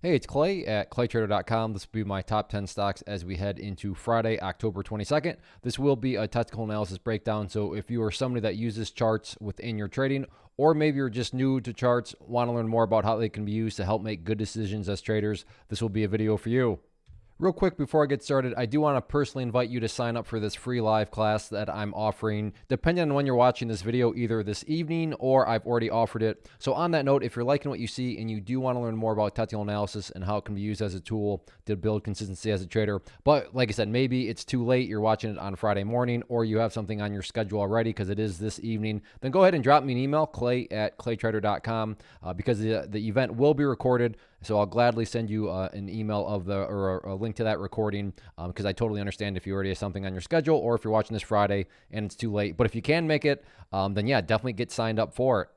Hey, it's Clay at claytrader.com. This will be my top 10 stocks as we head into Friday, October 22nd. This will be a technical analysis breakdown. So if you are somebody that uses charts within your trading, or maybe you're just new to charts, want to learn more about how they can be used to help make good decisions as traders, this will be a video for you. Real quick before I get started, I do want to personally invite you to sign up for this free live class that I'm offering, depending on when you're watching this video, either this evening or I've already offered it. So on that note, if you're liking what you see and you do want to learn more about technical analysis and how it can be used as a tool to build consistency as a trader, but like I said, maybe it's too late, you're watching it on Friday morning, or you have something on your schedule already because it is this evening, then go ahead and drop me an email, clay at claytrader.com, because the event will be recorded. So I'll gladly send you an email of or a link to that recording, because I totally understand if you already have something on your schedule or if you're watching this Friday and it's too late. But if you can make it, then yeah, definitely get signed up for it.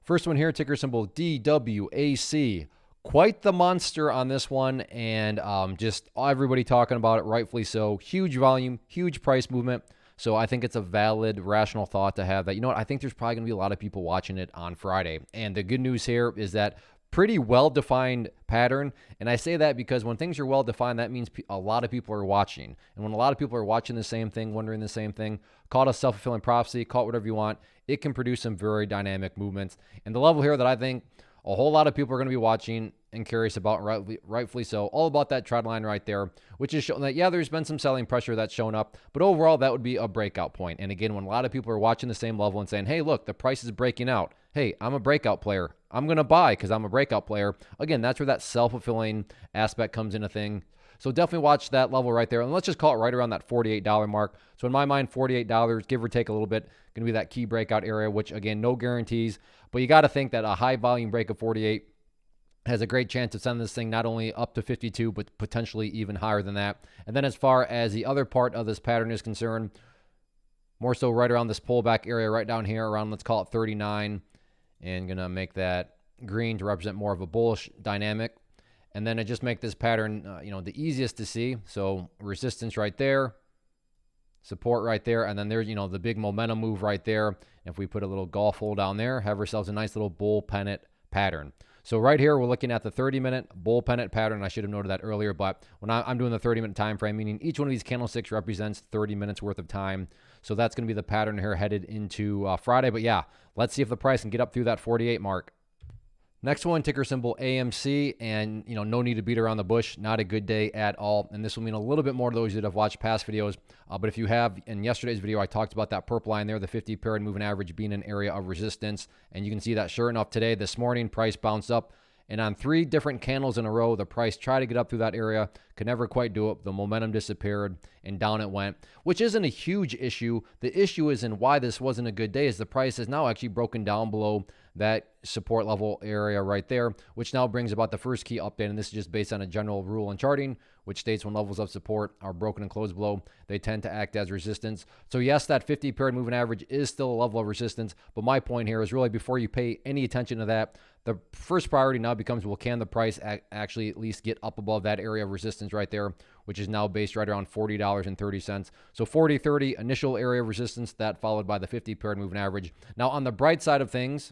First one here, ticker symbol DWAC. Quite the monster on this one, and just everybody talking about it, rightfully so. Huge volume, huge price movement. So I think it's a valid, rational thought to have that, you know what, I think there's probably going to be a lot of people watching it on Friday. And the good news here is that pretty well-defined pattern. And I say that because when things are well-defined, that means a lot of people are watching. And when a lot of people are watching the same thing, wondering the same thing, call it a self-fulfilling prophecy, call it whatever you want, it can produce some very dynamic movements. And the level here that I think a whole lot of people are going to be watching and curious about, rightfully so, all about that trend line right there, which is showing that, yeah, there's been some selling pressure that's shown up, but overall, that would be a breakout point. And again, when a lot of people are watching the same level and saying, hey, look, the price is breaking out. Hey, I'm a breakout player. I'm going to buy because I'm a breakout player. Again, that's where that self-fulfilling aspect comes into thing. So definitely watch that level right there. And let's just call it right around that $48 mark. So in my mind, $48, give or take a little bit, going to be that key breakout area, which again, no guarantees, but you got to think that a high volume break of 48 has a great chance of sending this thing not only up to 52, but potentially even higher than that. And then as far as the other part of this pattern is concerned, more so right around this pullback area right down here around, let's call it 39, and going to make that green to represent more of a bullish dynamic. And then I just make this pattern, the easiest to see. So resistance right there, support right there, and then there's, the big momentum move right there. If we put a little golf hole down there, have ourselves a nice little bull pennant pattern. So right here, we're looking at the 30-minute bull pennant pattern. I should have noted that earlier, but when I'm doing the 30-minute time frame, meaning each one of these candlesticks represents 30 minutes worth of time. So that's going to be the pattern here headed into Friday. But yeah, let's see if the price can get up through that 48 mark. Next one, ticker symbol AMC, and no need to beat around the bush. Not a good day at all, and this will mean a little bit more to those that have watched past videos. But if you have, in yesterday's video, I talked about that purple line there, the 50 period moving average being an area of resistance, and you can see that sure enough today, this morning, price bounced up, and on 3 different candles in a row, the price tried to get up through that area, could never quite do it. The momentum disappeared, and down it went, which isn't a huge issue. The issue is in why this wasn't a good day is the price has now actually broken down below that support level area right there, which now brings about the first key update. And this is just based on a general rule in charting, which states when levels of support are broken and closed below, they tend to act as resistance. So yes, that 50 period moving average is still a level of resistance. But my point here is really before you pay any attention to that, the first priority now becomes, well, can the price actually at least get up above that area of resistance right there, which is now based right around $40.30. So 40.30 initial area of resistance, that followed by the 50 period moving average. Now on the bright side of things,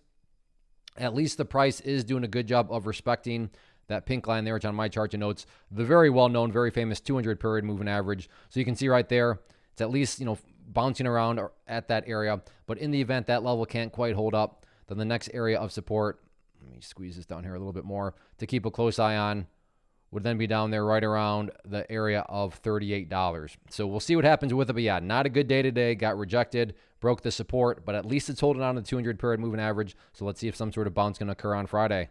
at least the price is doing a good job of respecting that pink line there, which on my chart denotes the very well-known, very famous 200 period moving average. So you can see right there, it's at least, bouncing around at that area. But in the event that level can't quite hold up, then the next area of support, let me squeeze this down here a little bit more to keep a close eye on, would then be down there right around the area of $38. So we'll see what happens with it. But yeah, not a good day today. Got rejected, broke the support, but at least it's holding on to the 200 period moving average. So let's see if some sort of bounce can occur on Friday.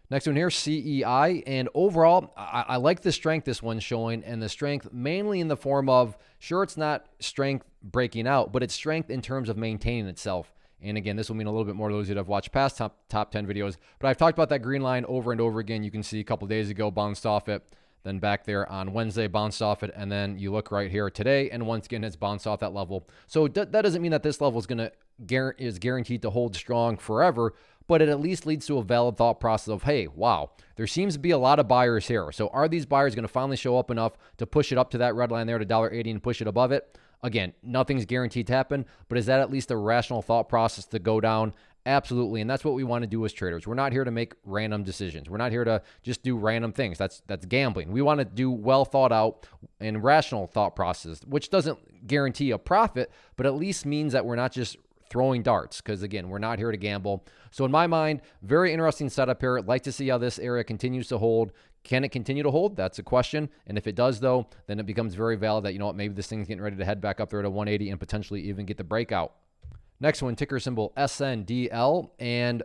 Next one here, CEI. And overall, I like the strength this one's showing, and the strength mainly in the form of, sure, it's not strength breaking out, but it's strength in terms of maintaining itself. And again, this will mean a little bit more to those that have watched past top 10 videos. But I've talked about that green line over and over again. You can see a couple days ago, bounced off it. Then back there on Wednesday, bounced off it. And then you look right here today, and once again, it's bounced off that level. So that doesn't mean that this level is guaranteed to hold strong forever, but it at least leads to a valid thought process of, hey, wow, there seems to be a lot of buyers here. So are these buyers going to finally show up enough to push it up to that red line there to $1.80 and push it above it? Again, nothing's guaranteed to happen, but is that at least a rational thought process to go down Absolutely. And that's what we want to do as traders. We're not here to make random decisions. We're not here to just do random things. That's gambling. We want to do well thought out and rational thought process, which doesn't guarantee a profit, but at least means that we're not just throwing darts, because again, we're not here to gamble. So in my mind, very interesting setup here. I'd like to see how this area continues to hold. Can it continue to hold? That's a question. And if it does, though, then it becomes very valid that, you know what, maybe this thing's getting ready to head back up there to 180 and potentially even get the breakout. Next one, ticker symbol SNDL. And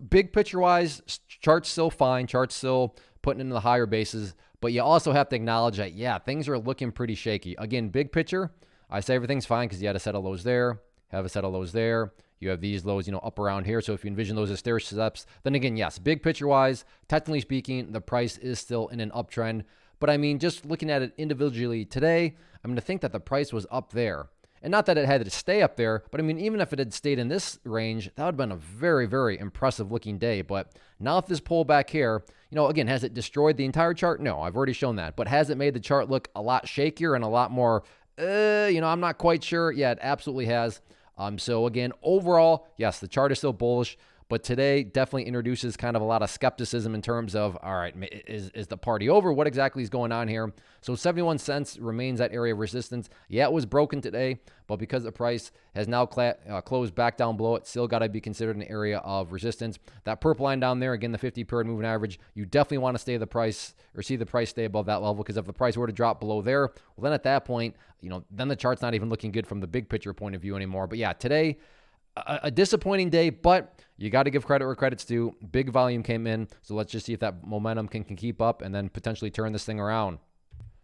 big picture-wise, chart's still fine. Chart's still putting into the higher bases. But you also have to acknowledge that, yeah, things are looking pretty shaky. Again, big picture, I say everything's fine because you had a set of lows there, have a set of lows there. You have these lows, you know, up around here. So if you envision those as stair steps, then again, yes, big picture-wise, technically speaking, the price is still in an uptrend. But I mean, just looking at it individually today, I'm going to think that the price was up there. And not that it had to stay up there, but I mean, even if it had stayed in this range, that would have been a very, very impressive looking day. But now if this pullback here, you know, again, has it destroyed the entire chart? No, I've already shown that. But has it made the chart look a lot shakier and a lot more, you know, I'm not quite sure. Yeah, it absolutely has. So again, overall, yes, the chart is still bullish. But today definitely introduces kind of a lot of skepticism in terms of, all right, is the party over? What exactly is going on here? So 71 cents remains that area of resistance. Yeah, it was broken today, but because the price has now closed back down below it, still got to be considered an area of resistance. That purple line down there, again, the 50-period moving average, you definitely want to stay the price or see the price stay above that level, because if the price were to drop below there, well, then at that point, you know, then the chart's not even looking good from the big picture point of view anymore. But yeah, today, a disappointing day, but you got to give credit where credit's due. Big volume came in, so let's just see if that momentum can keep up and then potentially turn this thing around.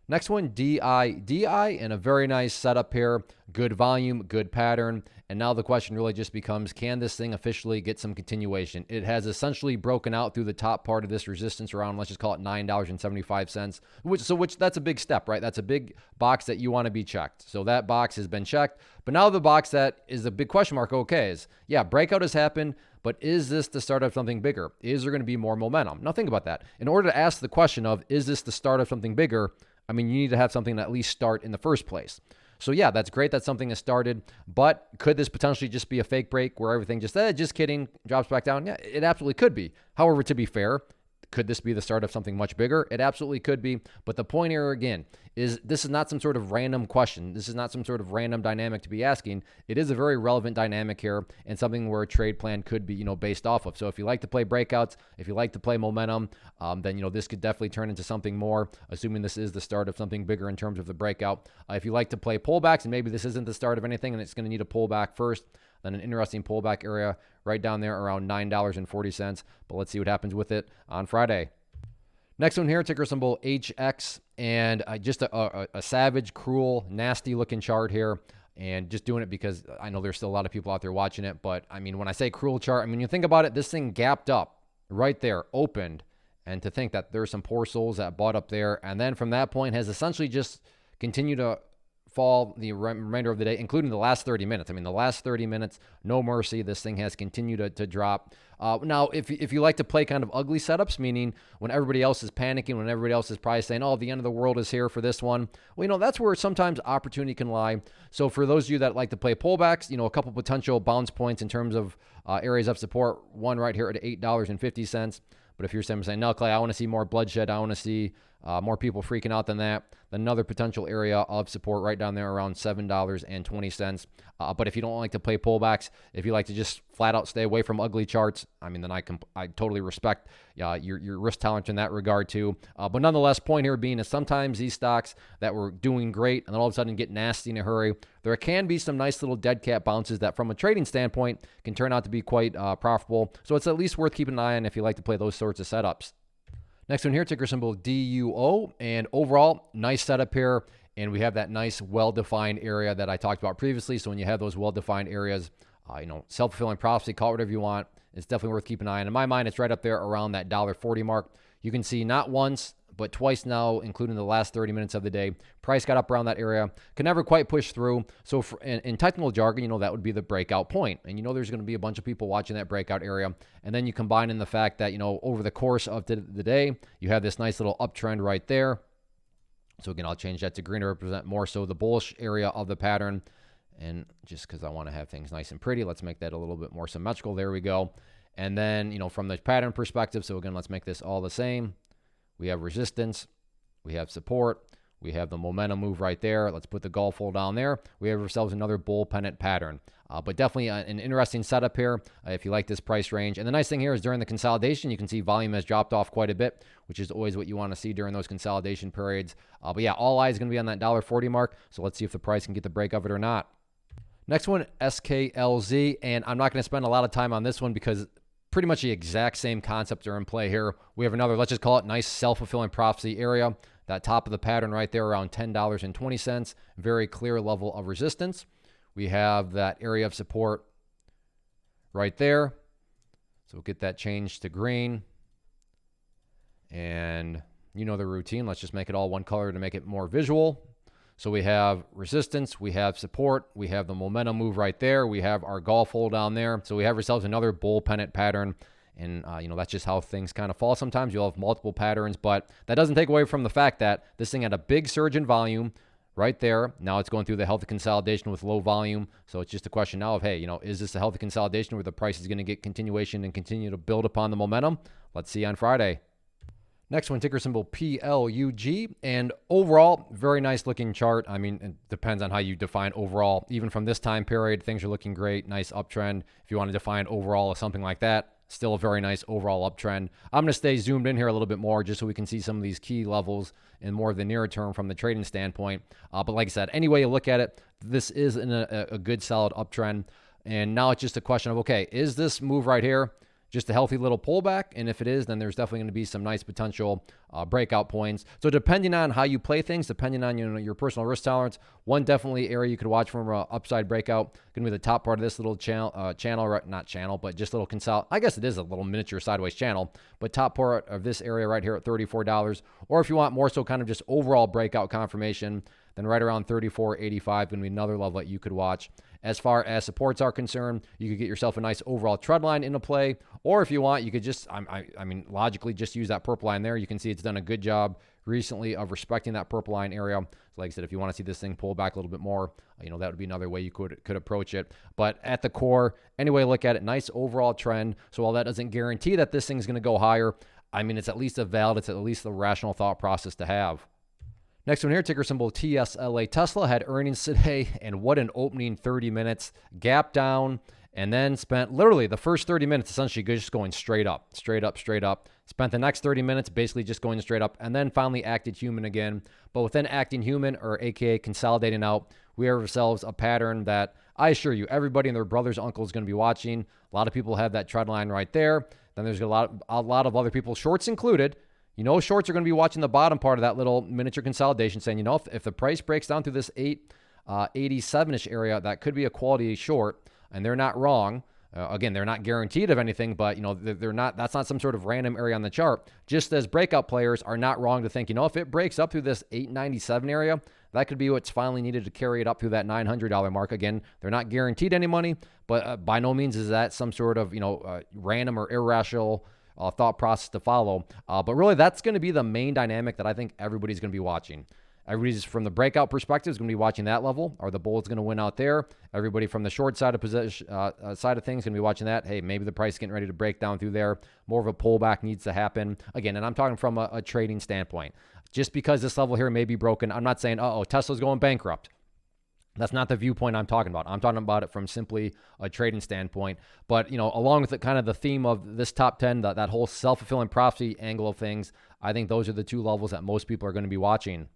Next one, DIDI, and a very nice setup here. Good volume, good pattern. And now the question really just becomes, can this thing officially get some continuation? It has essentially broken out through the top part of this resistance around, let's just call it $9.75, which that's a big step, right? That's a big box that you want to be checked. So that box has been checked. But now the box that is a big question mark, okay, is, yeah, breakout has happened, but is this the start of something bigger? Is there going to be more momentum? Now think about that. In order to ask the question of, is this the start of something bigger? I mean, you need to have something to at least start in the first place. So yeah, that's great that something has started, but could this potentially just be a fake break where everything just kidding, drops back down? Yeah, it absolutely could be. However, to be fair, could this be the start of something much bigger? It absolutely could be. But the point here, again, is this is not some sort of random question. This is not some sort of random dynamic to be asking. It is a very relevant dynamic here and something where a trade plan could be, you know, based off of. So if you like to play breakouts, if you like to play momentum, then, you know, this could definitely turn into something more, assuming this is the start of something bigger in terms of the breakout. If you like to play pullbacks and maybe this isn't the start of anything and it's going to need a pullback first, then an interesting pullback area right down there around $9.40. But let's see what happens with it on Friday. Next one here, ticker symbol HX, and just a savage, cruel, nasty looking chart here. And just doing it because I know there's still a lot of people out there watching it. But I mean, when I say cruel chart, I mean, you think about it, this thing gapped up right there, opened. And to think that there's some poor souls that bought up there. And then from that point has essentially just continued to fall the remainder of the day, including the last 30 minutes. I mean, the last 30 minutes, no mercy. This thing has continued to drop. Now, if you like to play kind of ugly setups, meaning when everybody else is panicking, when everybody else is probably saying, oh, the end of the world is here for this one, well, you know, that's where sometimes opportunity can lie. So for those of you that like to play pullbacks, you know, a couple potential bounce points in terms of areas of support, one right here at $8.50. But if you're saying, no, Clay, I want to see more bloodshed, I want to see more people freaking out than that, then another potential area of support right down there around $7.20. But if you don't like to play pullbacks, if you like to just flat out stay away from ugly charts, I mean, then I totally respect your risk tolerance in that regard too. But nonetheless, point here being is sometimes these stocks that were doing great and then all of a sudden get nasty in a hurry, there can be some nice little dead cat bounces that from a trading standpoint can turn out to be quite profitable. So it's at least worth keeping an eye on if you like to play those sorts of setups. Next one here, ticker symbol DUO, and overall, nice setup here, and we have that nice well-defined area that I talked about previously. So when you have those well-defined areas, you know, self-fulfilling prophecy, call it whatever you want, it's definitely worth keeping an eye on. In my mind, it's right up there around that $1.40 mark. You can see not once, but twice now, including the last 30 minutes of the day, price got up around that area, could never quite push through. So in technical jargon, you know, that would be the breakout point. And you know there's going to be a bunch of people watching that breakout area. And then you combine in the fact that, you know, over the course of the day, you have this nice little uptrend right there. So again, I'll change that to green to represent more so the bullish area of the pattern. And just because I want to have things nice and pretty, let's make that a little bit more symmetrical. There we go. And then, you know, from the pattern perspective, so again, let's make this all the same. We have resistance, we have support, we have the momentum move right there. Let's put the golf hole down there. We have ourselves another bull pennant pattern. But definitely an interesting setup here if you like this price range. And the nice thing here is during the consolidation, you can see volume has dropped off quite a bit, which is always what you want to see during those consolidation periods. But yeah, all eyes going to be on that $1.40 mark. So let's see if the price can get the break of it or not. Next one, SKLZ. And I'm not going to spend a lot of time on this one because pretty much the exact same concepts are in play here. We have another, let's just call it nice self-fulfilling prophecy area. That top of the pattern right there around $10.20. Very clear level of resistance. We have that area of support right there. So we'll get that changed to green. And you know the routine. Let's just make it all one color to make it more visual. So we have resistance, we have support, we have the momentum move right there. We have our golf hole down there. So we have ourselves another bull pennant pattern. And, you know, that's just how things kind of fall. Sometimes you'll have multiple patterns, but that doesn't take away from the fact that this thing had a big surge in volume right there. Now it's going through the healthy consolidation with low volume. So it's just a question now of, hey, you know, is this a healthy consolidation where the price is going to get continuation and continue to build upon the momentum? Let's see on Friday. Next one, ticker symbol PLUG. And overall, very nice looking chart. I mean, it depends on how you define overall. Even from this time period, things are looking great. Nice uptrend. If you want to define overall as something like that, still a very nice overall uptrend. I'm going to stay zoomed in here a little bit more just so we can see some of these key levels in more of the nearer term from the trading standpoint. But like I said, any way you look at it, this is in a good solid uptrend. And now it's just a question of, okay, is this move right here just a healthy little pullback? And if it is, then there's definitely going to be some nice potential breakout points. So depending on how you play things, depending on your personal risk tolerance, one definitely area you could watch from an upside breakout going to be the top part of this little but just little consult. I guess it is a little miniature sideways channel, but top part of this area right here at $34. Or if you want more so kind of just overall breakout confirmation, then right around $34.85 going to be another level that you could watch. As far as supports are concerned, you could get yourself a nice overall trend line into play. Or if you want, you could just, I mean, logically just use that purple line there. You can see it's done a good job recently of respecting that purple line area. So like I said, if you want to see this thing pull back a little bit more, you know, that would be another way you could approach it. But at the core, anyway, look at it, nice overall trend. So while that doesn't guarantee that this thing's going to go higher, I mean, it's at least it's at least a rational thought process to have. Next one here, ticker symbol TSLA. Tesla had earnings today, and what an opening 30 minutes. Gap down, and then spent literally the first 30 minutes essentially just going straight up. Spent the next 30 minutes basically just going straight up, and then finally acted human again. But within acting human, or AKA consolidating out, we have ourselves a pattern that I assure you, everybody and their brother's uncle is going to be watching. A lot of people have that trend line right there. Then there's a lot of other people, shorts included. You know, shorts are going to be watching the bottom part of that little miniature consolidation saying, you know, if the price breaks down through this 887-ish area, that could be a quality short, and they're not wrong. Again, they're not guaranteed of anything, but, you know, that's not some sort of random area on the chart. Just as breakout players are not wrong to think, you know, if it breaks up through this 897 area, that could be what's finally needed to carry it up through that $900 mark. Again, they're not guaranteed any money, but by no means is that some sort of, you know, random or irrational thought process to follow. But really, that's going to be the main dynamic that I think everybody's going to be watching. Everybody's from the breakout perspective is going to be watching that level. Are the bulls going to win out there? Everybody from the short side of position side of things is going to be watching that. Hey, maybe the price is getting ready to break down through there. More of a pullback needs to happen. Again, and I'm talking from a trading standpoint. Just because this level here may be broken, I'm not saying, Tesla's going bankrupt. That's not the viewpoint I'm talking about. I'm talking about it from simply a trading standpoint. But, you know, along with kind of the theme of this top 10, that whole self-fulfilling prophecy angle of things, I think those are the two levels that most people are going to be watching.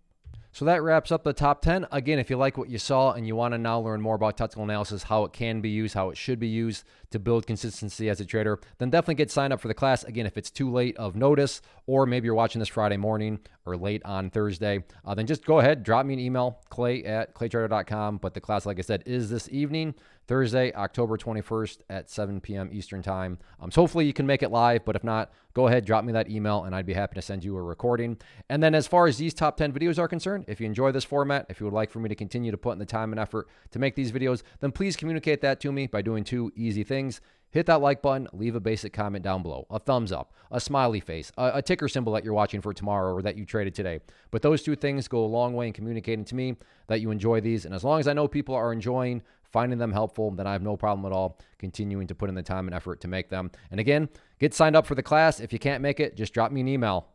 So that wraps up the top 10. Again, if you like what you saw and you want to now learn more about technical analysis, how it can be used, how it should be used to build consistency as a trader, then definitely get signed up for the class. Again, if it's too late of notice, or maybe you're watching this Friday morning or late on Thursday, then just go ahead, drop me an email, clay@claytrader.com. But the class, like I said, is this evening, Thursday, October 21st at 7 p.m. Eastern time. So hopefully you can make it live, but if not, go ahead, drop me that email, and I'd be happy to send you a recording. And then as far as these top 10 videos are concerned, if you enjoy this format, if you would like for me to continue to put in the time and effort to make these videos, then please communicate that to me by doing two easy things. hit that like button, leave a basic comment down below, a thumbs up, a smiley face, a ticker symbol that you're watching for tomorrow or that you traded today. But those two things go a long way in communicating to me that you enjoy these. And as long as I know people are enjoying finding them helpful, then I have no problem at all continuing to put in the time and effort to make them. And again, get signed up for the class. If you can't make it, just drop me an email.